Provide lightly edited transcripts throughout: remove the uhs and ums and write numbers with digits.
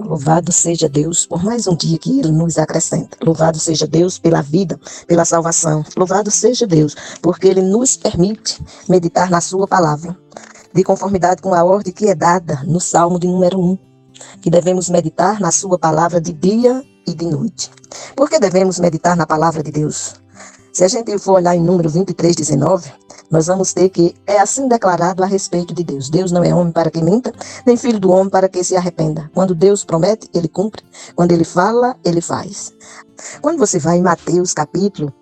Louvado seja Deus por mais um dia que Ele nos acrescenta. Louvado seja Deus pela vida, pela salvação. Louvado seja Deus porque Ele nos permite meditar na Sua palavra, de conformidade com a ordem que é dada no Salmo de número 1, que devemos meditar na Sua palavra de dia e de noite. Por que devemos meditar na palavra de Deus? Se a gente for olhar em número 23:19, nós vamos ter que é assim declarado a respeito de Deus. Deus não é homem para que minta, nem filho do homem para que se arrependa. Quando Deus promete, Ele cumpre. Quando Ele fala, Ele faz. Quando você vai em Mateus capítulo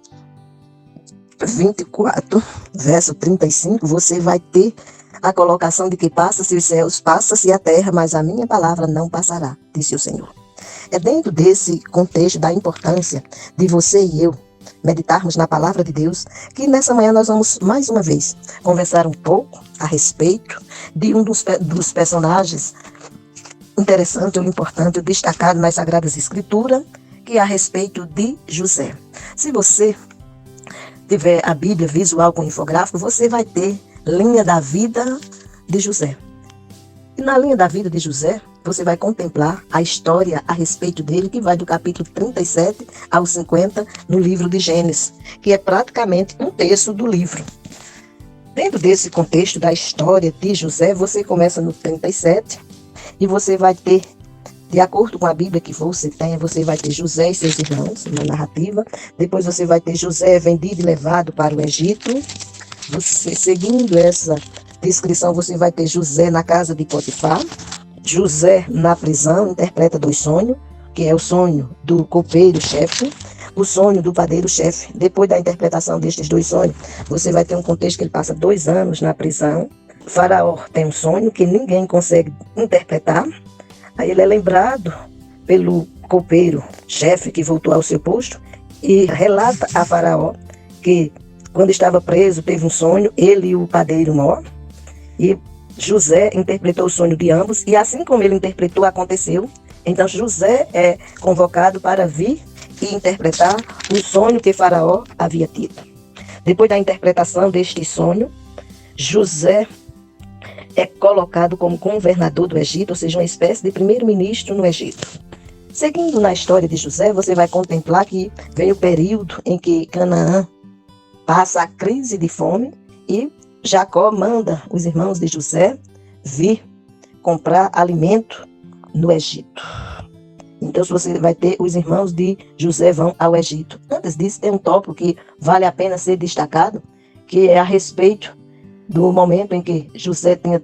24, verso 35, você vai ter a colocação de que passa-se os céus, passa-se a terra, mas a minha palavra não passará, disse o Senhor. É dentro desse contexto da importância de você e eu meditarmos na palavra de Deus, que nessa manhã nós vamos, mais uma vez, conversar um pouco a respeito de um dos personagens interessante ou importante, ou destacado nas Sagradas Escrituras, que é a respeito de José. Se você tiver a Bíblia visual com infográfico, você vai ter linha da vida de José. E na linha da vida de José, você vai contemplar a história a respeito dele, que vai do capítulo 37 ao 50 no livro de Gênesis, que é praticamente um terço do livro. Dentro desse contexto da história de José, você começa no 37 e você vai ter, de acordo com a Bíblia que você tem, você vai ter José e seus irmãos, uma narrativa. Depois você vai ter José vendido e levado para o Egito. Você, seguindo essa descrição, você vai ter José na casa de Potifar. José na prisão interpreta dois sonhos, que é o sonho do copeiro-chefe, o sonho do padeiro-chefe. Depois da interpretação destes dois sonhos, você vai ter um contexto que ele passa 2 anos na prisão. Faraó tem um sonho que ninguém consegue interpretar. Aí ele é lembrado pelo copeiro-chefe que voltou ao seu posto e relata a Faraó que quando estava preso teve um sonho, ele e o padeiro-mor, e José interpretou o sonho de ambos, e assim como ele interpretou, aconteceu. Então José é convocado para vir e interpretar o sonho que Faraó havia tido. Depois da interpretação deste sonho, José é colocado como governador do Egito, ou seja, uma espécie de primeiro-ministro no Egito. Seguindo na história de José, você vai contemplar que vem o período em que Canaã passa a crise de fome e Jacó manda os irmãos de José vir comprar alimento no Egito. Então você vai ter os irmãos de José vão ao Egito. Antes disso, tem um tópico que vale a pena ser destacado, que é a respeito do momento em que José tinha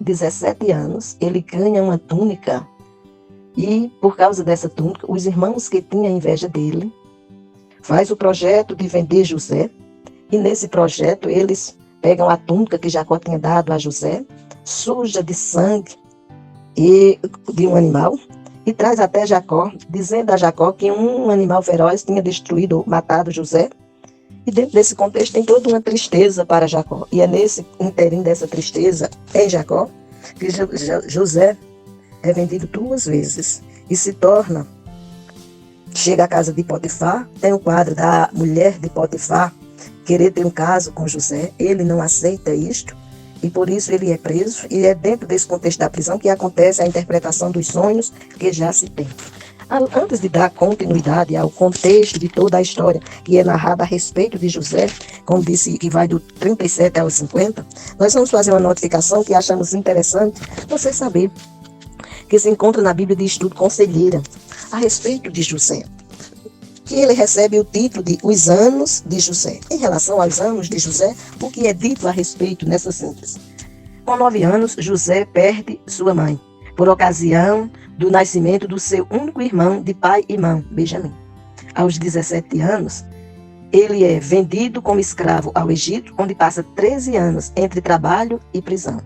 17 anos, ele ganha uma túnica e, por causa dessa túnica, os irmãos que tinham inveja dele faz o projeto de vender José, e nesse projeto eles pegam a túnica que Jacó tinha dado a José, suja de sangue e de um animal, e traz até Jacó, dizendo a Jacó que um animal feroz tinha destruído, matado José. E dentro desse contexto tem toda uma tristeza para Jacó. E é nesse interim dessa tristeza em Jacó que José é vendido 2 vezes e se torna, chega à casa de Potifar, tem o quadro da mulher de Potifar querer ter um caso com José, ele não aceita isto e por isso ele é preso, e é dentro desse contexto da prisão que acontece a interpretação dos sonhos que já se tem. Antes de dar continuidade ao contexto de toda a história que é narrada a respeito de José, como disse, que vai do 37 ao 50, nós vamos fazer uma notificação que achamos interessante você saber, que se encontra na Bíblia de Estudo Conselheira, a respeito de José, que ele recebe o título de Os Anos de José. Em relação aos anos de José, o que é dito a respeito nessa síntese? Com 9 anos, José perde sua mãe, por ocasião do nascimento do seu único irmão de pai e mãe, Benjamim. Aos 17 anos, ele é vendido como escravo ao Egito, onde passa 13 anos entre trabalho e prisão.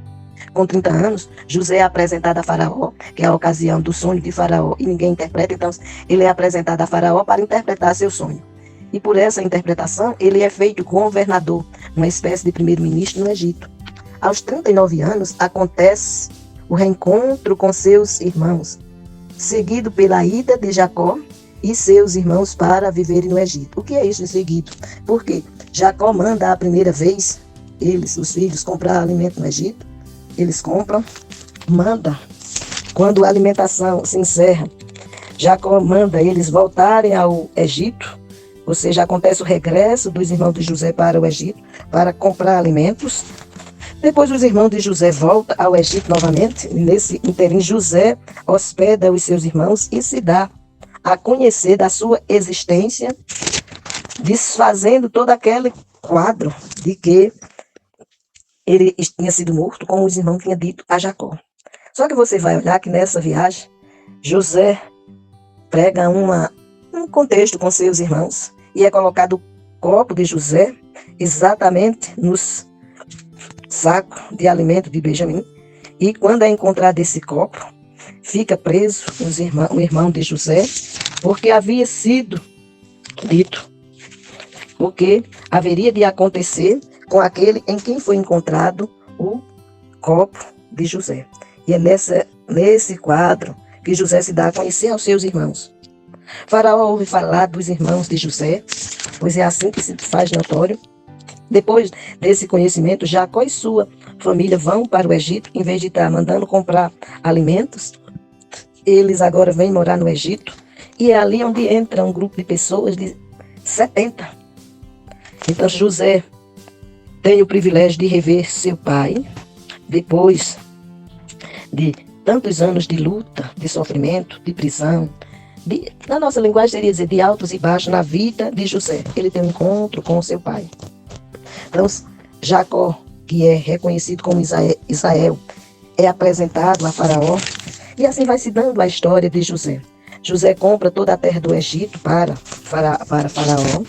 Com 30 anos, José é apresentado a Faraó, que é a ocasião do sonho de Faraó, e ninguém interpreta, então ele é apresentado a Faraó para interpretar seu sonho. E por essa interpretação, ele é feito governador, uma espécie de primeiro-ministro no Egito. Aos 39 anos, acontece o reencontro com seus irmãos, seguido pela ida de Jacó e seus irmãos para viverem no Egito. O que é isso em seguido? Porque Jacó manda a primeira vez, eles, os filhos, comprar alimento no Egito. Eles compram, manda Quando a alimentação se encerra, Jacó manda eles voltarem ao Egito, ou seja, acontece o regresso dos irmãos de José para o Egito para comprar alimentos. Depois os irmãos de José voltam ao Egito novamente. Nesse interim, José hospeda os seus irmãos e se dá a conhecer da sua existência, desfazendo todo aquele quadro de que ele tinha sido morto, como os irmãos tinham dito a Jacó. Só que você vai olhar que nessa viagem, José prega um contexto com seus irmãos e é colocado o copo de José exatamente nos sacos de alimento de Benjamim. E quando é encontrado esse copo, fica preso o irmão de José, porque havia sido dito o que haveria de acontecer com aquele em quem foi encontrado o copo de José. E é nesse quadro que José se dá a conhecer aos seus irmãos. Faraó ouve falar dos irmãos de José, pois é assim que se faz notório. Depois desse conhecimento, Jacó e sua família vão para o Egito, em vez de estar mandando comprar alimentos, eles agora vêm morar no Egito, e é ali onde entra um grupo de pessoas de 70. Então José tem o privilégio de rever seu pai, depois de tantos anos de luta, de sofrimento, de prisão, na nossa linguagem seria dizer de altos e baixos na vida de José. Ele tem um encontro com seu pai. Então Jacó, que é reconhecido como Israel, é apresentado a Faraó, e assim vai se dando a história de José. José compra toda a terra do Egito para Faraó.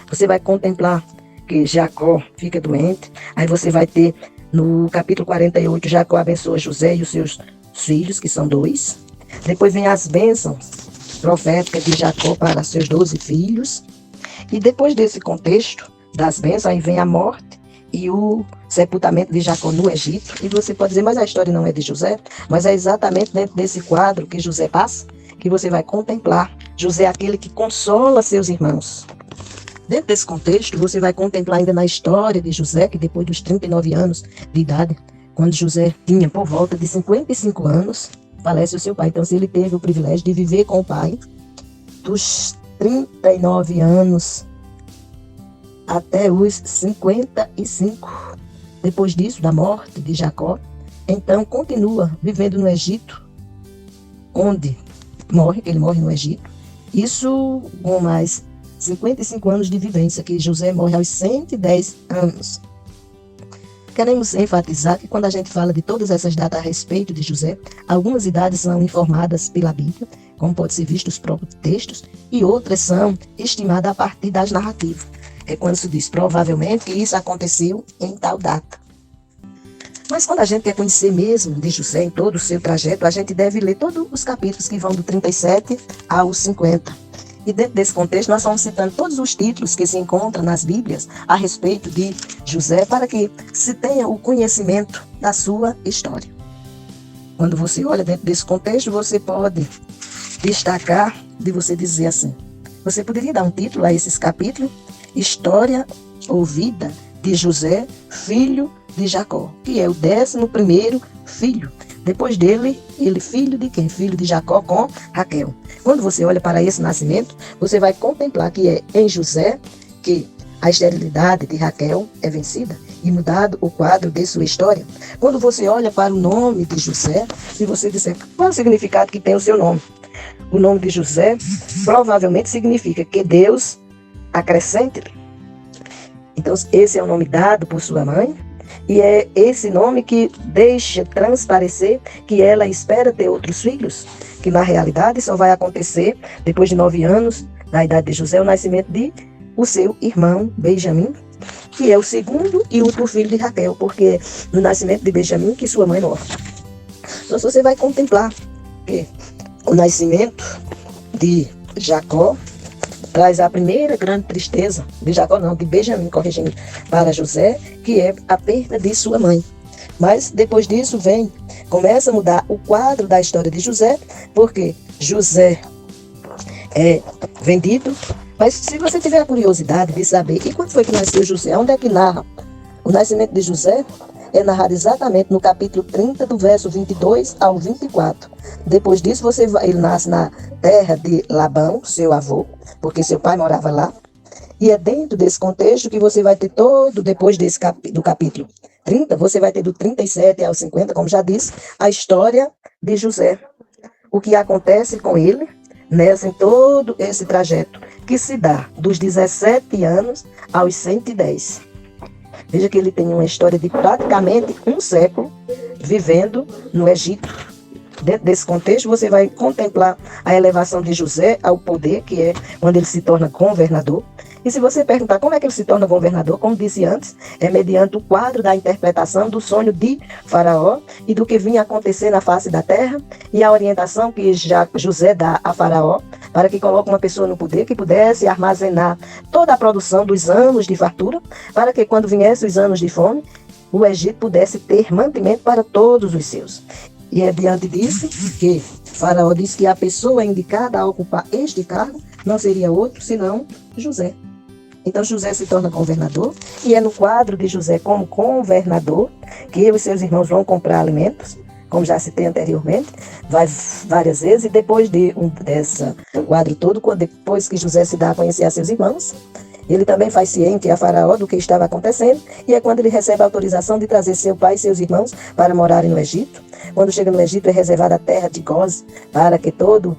Você vai contemplar que Jacó fica doente. Aí você vai ter no capítulo 48, Jacó abençoa José e os seus filhos, que são 2. Depois vem as bênçãos proféticas de Jacó para seus 12 filhos. E depois desse contexto das bênçãos, aí vem a morte e o sepultamento de Jacó no Egito. E você pode dizer, mas a história não é de José? Mas é exatamente dentro desse quadro que José passa, que você vai contemplar José, aquele que consola seus irmãos. Dentro desse contexto, você vai contemplar ainda na história de José, que depois dos 39 anos de idade, quando José tinha por volta de 55 anos, falece o seu pai. Então, se ele teve o privilégio de viver com o pai, dos 39 anos até os 55, depois disso, da morte de Jacó, então continua vivendo no Egito, onde ele morre no Egito. Isso com mais 55 anos de vivência, que José morre aos 110 anos. Queremos enfatizar que quando a gente fala de todas essas datas a respeito de José, algumas idades são informadas pela Bíblia, como pode ser visto os próprios textos, e outras são estimadas a partir das narrativas. É quando se diz provavelmente que isso aconteceu em tal data. Mas quando a gente quer conhecer mesmo de José em todo o seu trajeto, a gente deve ler todos os capítulos que vão do 37 ao 50. E dentro desse contexto, nós estamos citando todos os títulos que se encontram nas Bíblias a respeito de José, para que se tenha o conhecimento da sua história. Quando você olha dentro desse contexto, você pode destacar de você dizer assim. Você poderia dar um título a esses capítulos: História ou Vida de José, filho de Jacó, que é o 11º filho. Depois dele, ele filho de quem? Filho de Jacó com Raquel. Quando você olha para esse nascimento, você vai contemplar que é em José que a esterilidade de Raquel é vencida e mudado o quadro de sua história. Quando você olha para o nome de José, se você disser qual é o significado que tem o seu nome, o nome de José provavelmente significa que Deus acrescente-lhe. Então, esse é o nome dado por sua mãe, e é esse nome que deixa transparecer que ela espera ter outros filhos, que na realidade só vai acontecer depois de 9 anos da idade de José, o nascimento de o seu irmão Benjamim, que é o segundo e último filho de Raquel, porque no nascimento de Benjamim que sua mãe morre. Então você vai contemplar que o nascimento de Jacó traz a primeira grande tristeza de Jacó, não, de Benjamim, corrigindo, para José, que é a perda de sua mãe. Mas depois disso começa a mudar o quadro da história de José, porque José é vendido. Mas se você tiver a curiosidade de saber, e quando foi que nasceu José? Onde é que narra o nascimento de José? é narrado exatamente no capítulo 30, do verso 22 ao 24. Depois disso, ele nasce na terra de Labão, seu avô, porque seu pai morava lá. E é dentro desse contexto que você vai ter todo, depois do capítulo 30, você vai ter do 37 ao 50, como já disse, a história de José. O que acontece com ele em todo esse trajeto, que se dá dos 17 anos aos 110. Veja que ele tem uma história de praticamente um século vivendo no Egito. Dentro desse contexto, você vai contemplar a elevação de José ao poder, que é quando ele se torna governador. E se você perguntar como é que ele se torna governador, como disse antes, é mediante o quadro da interpretação do sonho de Faraó e do que vinha acontecer na face da terra, e a orientação que já José dá a Faraó para que coloque uma pessoa no poder que pudesse armazenar toda a produção dos anos de fartura, para que quando viessem os anos de fome, o Egito pudesse ter mantimento para todos os seus. E é diante disso que Faraó diz que a pessoa indicada a ocupar este cargo não seria outro senão José. Então José se torna governador, e é no quadro de José como governador que ele e seus irmãos vão comprar alimentos, como já citei anteriormente, várias vezes, e depois desse quadro todo, depois que José se dá a conhecer a seus irmãos, ele também faz ciente a Faraó do que estava acontecendo, e é quando ele recebe a autorização de trazer seu pai e seus irmãos para morarem no Egito. Quando chega no Egito, é reservada a terra de Goze, para que todos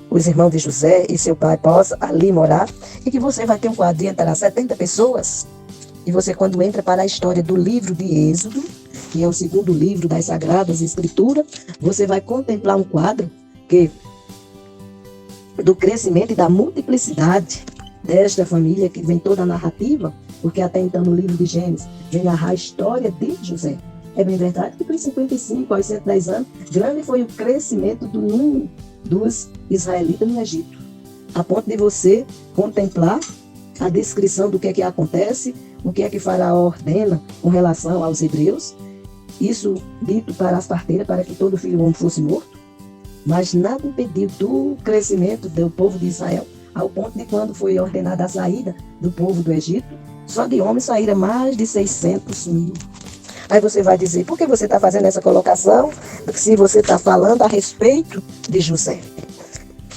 os irmãos de José e seu pai possam ali morar, e que você vai ter um quadro de entrar 70 pessoas, e você, quando entra para a história do livro de Êxodo, que é o segundo livro das Sagradas Escrituras, você vai contemplar um quadro do crescimento e da multiplicidade desta família, que vem toda a narrativa, porque até então no livro de Gênesis vem narrar a história de José. É bem verdade que dos 55 aos 110 anos, grande foi o crescimento do número dos israelitas no Egito, a ponto de você contemplar a descrição do que é que acontece, o que é que Faraó ordena com relação aos hebreus, isso dito para as parteiras, para que todo filho homem fosse morto, mas nada impediu do crescimento do povo de Israel, ao ponto de quando foi ordenada a saída do povo do Egito, só de homens saíram mais de 600 mil. Aí você vai dizer, por que você está fazendo essa colocação, se você está falando a respeito de José?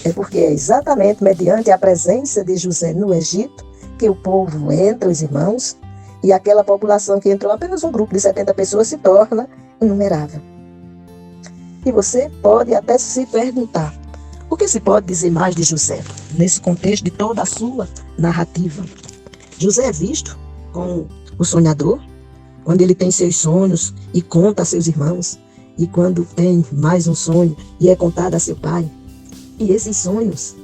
É porque é exatamente mediante a presença de José no Egito que o povo entra, os irmãos, e aquela população que entrou, apenas um grupo de 70 pessoas, se torna inumerável. E você pode até se perguntar, o que se pode dizer mais de José, nesse contexto de toda a sua narrativa? José é visto como o sonhador, quando ele tem seus sonhos e conta a seus irmãos, e quando tem mais um sonho e é contado a seu pai. E esses sonhos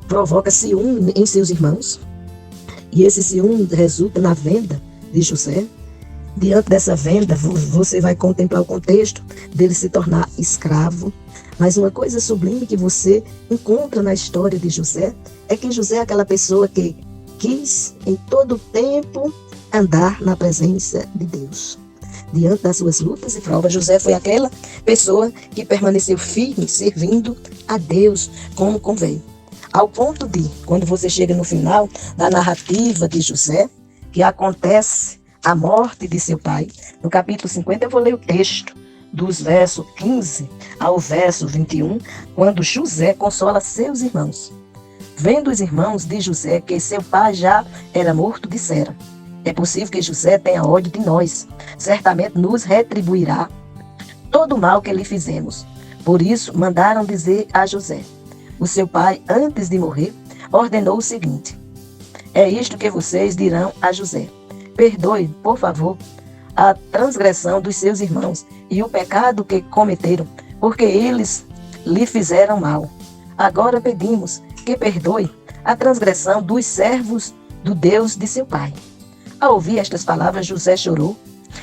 provocam ciúme em seus irmãos, e esse ciúme resulta na venda de José. Diante dessa venda, você vai contemplar o contexto dele se tornar escravo. Mas uma coisa sublime que você encontra na história de José é que José é aquela pessoa que quis em todo o tempo andar na presença de Deus. Diante das suas lutas e provas, José foi aquela pessoa que permaneceu firme, servindo a Deus como convém. Ao ponto de, quando você chega no final da narrativa de José, que acontece a morte de seu pai, no capítulo 50, eu vou ler o texto dos versos 15 ao verso 21, quando José consola seus irmãos. Vendo os irmãos de José que seu pai já era morto, disseram: é possível que José tenha ódio de nós, certamente nos retribuirá todo o mal que lhe fizemos. Por isso, mandaram dizer a José: o seu pai, antes de morrer, ordenou o seguinte: é isto que vocês dirão a José: perdoe, por favor, a transgressão dos seus irmãos e o pecado que cometeram, porque eles lhe fizeram mal. Agora pedimos que perdoe a transgressão dos servos do Deus de seu pai. Ao ouvir estas palavras, José chorou.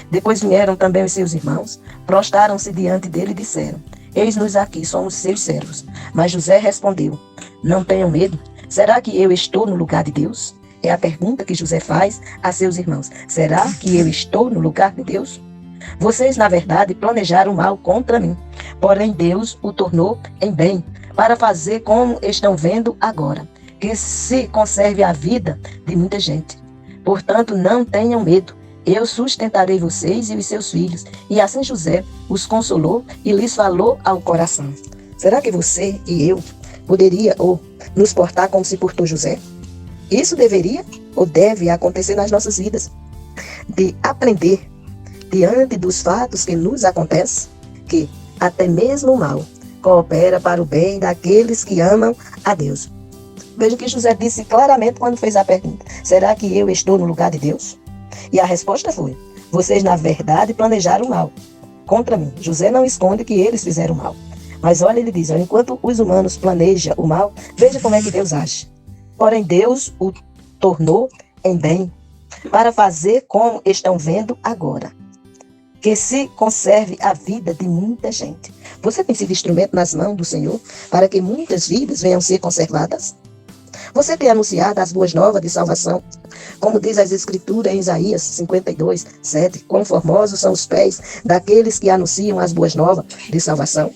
Depois vieram também os seus irmãos, prostraram-se diante dele e disseram: eis-nos aqui, somos seus servos. Mas José respondeu: não tenham medo, será que eu estou no lugar de Deus? É a pergunta que José faz a seus irmãos. Será que eu estou no lugar de Deus? Vocês, na verdade, planejaram mal contra mim, porém Deus o tornou em bem, para fazer como estão vendo agora, que se conserve a vida de muita gente. Portanto, não tenham medo, eu sustentarei vocês e os seus filhos. E assim José os consolou e lhes falou ao coração. Será que você e eu poderia ou nos portar como se portou José? Isso deveria ou deve acontecer nas nossas vidas, de aprender diante dos fatos que nos acontecem, que até mesmo o mal coopera para o bem daqueles que amam a Deus. Veja que José disse claramente quando fez a pergunta: será que eu estou no lugar de Deus? E a resposta foi: vocês na verdade planejaram mal contra mim. José não esconde que eles fizeram mal. Mas olha, ele diz: enquanto os humanos planejam o mal, veja como é que Deus age. Porém, Deus o tornou em bem, para fazer como estão vendo agora, que se conserve a vida de muita gente. Você tem sido instrumento nas mãos do Senhor para que muitas vidas venham ser conservadas? Você tem anunciado as boas novas de salvação, como diz as Escrituras em Isaías 52, 7, quão formosos são os pés daqueles que anunciam as boas novas de salvação.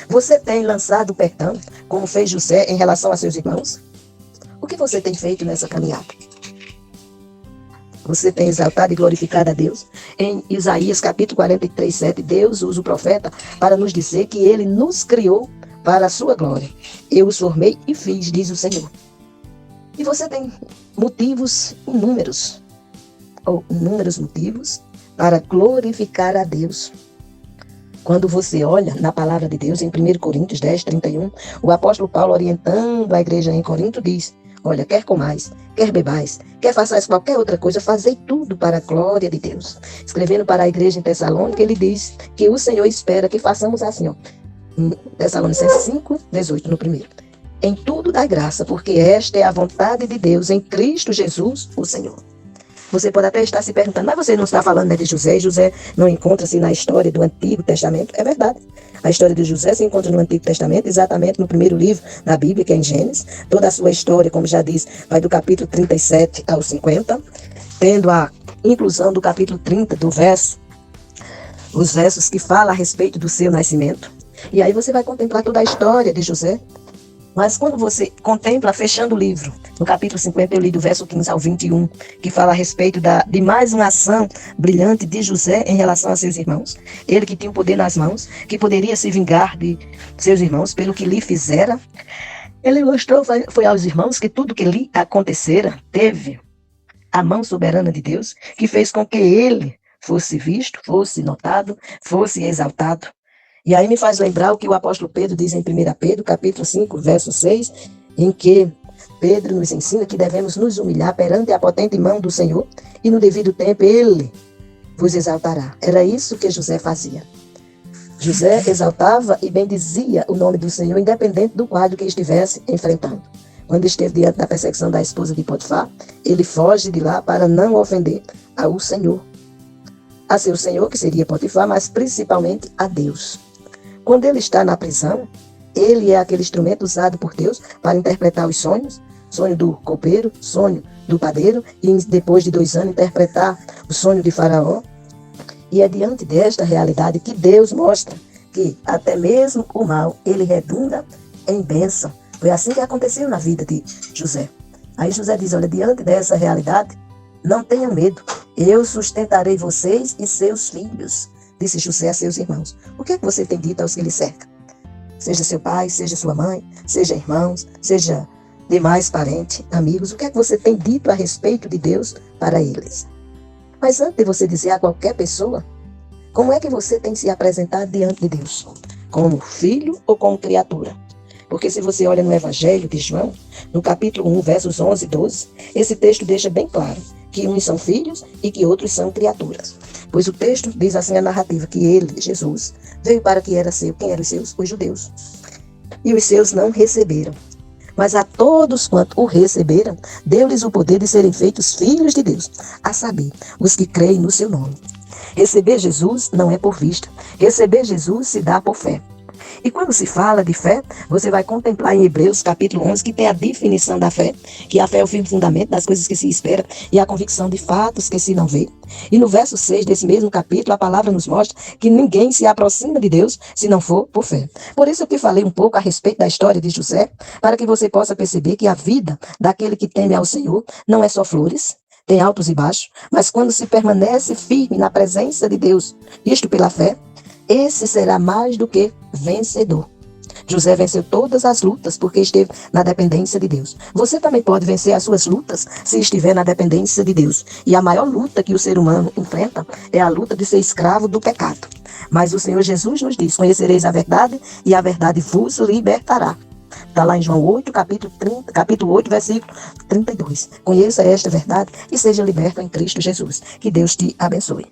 Você tem lançado perdão, como fez José em relação a seus irmãos? O que você tem feito nessa caminhada? Você tem exaltado e glorificado a Deus? Em Isaías capítulo 43, 7, Deus usa o profeta para nos dizer que ele nos criou para a sua glória. Eu os formei e fiz, diz o Senhor. E você tem motivos inúmeros, ou inúmeros motivos, para glorificar a Deus. Quando você olha na palavra de Deus, em 1 Coríntios 10, 31, o apóstolo Paulo, orientando a igreja em Corinto, diz: olha, quer comais, quer bebais, quer façais qualquer outra coisa, fazei tudo para a glória de Deus. Escrevendo para a igreja em Tessalônica, ele diz que o Senhor espera que façamos assim, ó, em Tessalonicenses 5, 18, no primeiro. Em tudo dai graça, porque esta é a vontade de Deus em Cristo Jesus, o Senhor. Você pode até estar se perguntando: mas você não está falando, né, de José? José não encontra-se na história do Antigo Testamento? É verdade. A história de José se encontra no Antigo Testamento, exatamente no primeiro livro da Bíblia, que é em Gênesis. Toda a sua história, como já diz, vai do capítulo 37 ao 50, tendo a inclusão do capítulo 30, os versos que falam a respeito do seu nascimento. E aí você vai contemplar toda a história de José. Mas quando você contempla, fechando o livro, no capítulo 50, eu li do verso 15 ao 21, que fala a respeito de mais uma ação brilhante de José em relação a seus irmãos. Ele que tinha o poder nas mãos, que poderia se vingar de seus irmãos pelo que lhe fizera. Ele mostrou, foi aos irmãos, que tudo que lhe acontecera teve a mão soberana de Deus, que fez com que ele fosse visto, fosse notado, fosse exaltado. E aí me faz lembrar o que o apóstolo Pedro diz em 1 Pedro, capítulo 5, verso 6, em que Pedro nos ensina que devemos nos humilhar perante a potente mão do Senhor e no devido tempo ele vos exaltará. Era isso que José fazia. José exaltava e bendizia o nome do Senhor, independente do quadro que estivesse enfrentando. Quando esteve diante da perseguição da esposa de Potifar, ele foge de lá para não ofender ao Senhor. A seu Senhor, que seria Potifar, mas principalmente a Deus. Quando ele está na prisão, ele é aquele instrumento usado por Deus para interpretar os sonhos, sonho do copeiro, sonho do padeiro, e depois de 2 anos interpretar o sonho de Faraó. E é diante desta realidade que Deus mostra que até mesmo o mal, ele redunda em bênção. Foi assim que aconteceu na vida de José. Aí José diz: olha, diante dessa realidade, não tenham medo, eu sustentarei vocês e seus filhos, disse José a seus irmãos. O que é que você tem dito aos que lhe cercam? Seja seu pai, seja sua mãe, seja irmãos, seja demais parentes, amigos, o que é que você tem dito a respeito de Deus para eles? Mas antes de você dizer a qualquer pessoa, como é que você tem se apresentado diante de Deus? Como filho ou como criatura? Porque se você olha no Evangelho de João, no capítulo 1, versos 11 e 12, esse texto deixa bem claro que uns são filhos e que outros são criaturas. Pois o texto diz assim a narrativa, que ele, Jesus, veio para que era seu. Quem eram os seus? Os judeus. E os seus não receberam. Mas a todos quanto o receberam, deu-lhes o poder de serem feitos filhos de Deus, a saber, os que creem no seu nome. Receber Jesus não é por vista. Receber Jesus se dá por fé. E quando se fala de fé, você vai contemplar em Hebreus capítulo 11, que tem a definição da fé, que a fé é o firme fundamento das coisas que se espera e a convicção de fatos que se não vê. E no verso 6 desse mesmo capítulo, a palavra nos mostra que ninguém se aproxima de Deus se não for por fé. Por isso eu te falei um pouco a respeito da história de José, para que você possa perceber que a vida daquele que teme ao Senhor não é só flores, tem altos e baixos, mas quando se permanece firme na presença de Deus, isto pela fé, esse será mais do que vencedor. José venceu todas as lutas porque esteve na dependência de Deus. Você também pode vencer as suas lutas se estiver na dependência de Deus. E a maior luta que o ser humano enfrenta é a luta de ser escravo do pecado. Mas o Senhor Jesus nos diz: conhecereis a verdade e a verdade vos libertará. Está lá em João 8, capítulo 8, versículo 32. Conheça esta verdade e seja liberto em Cristo Jesus. Que Deus te abençoe.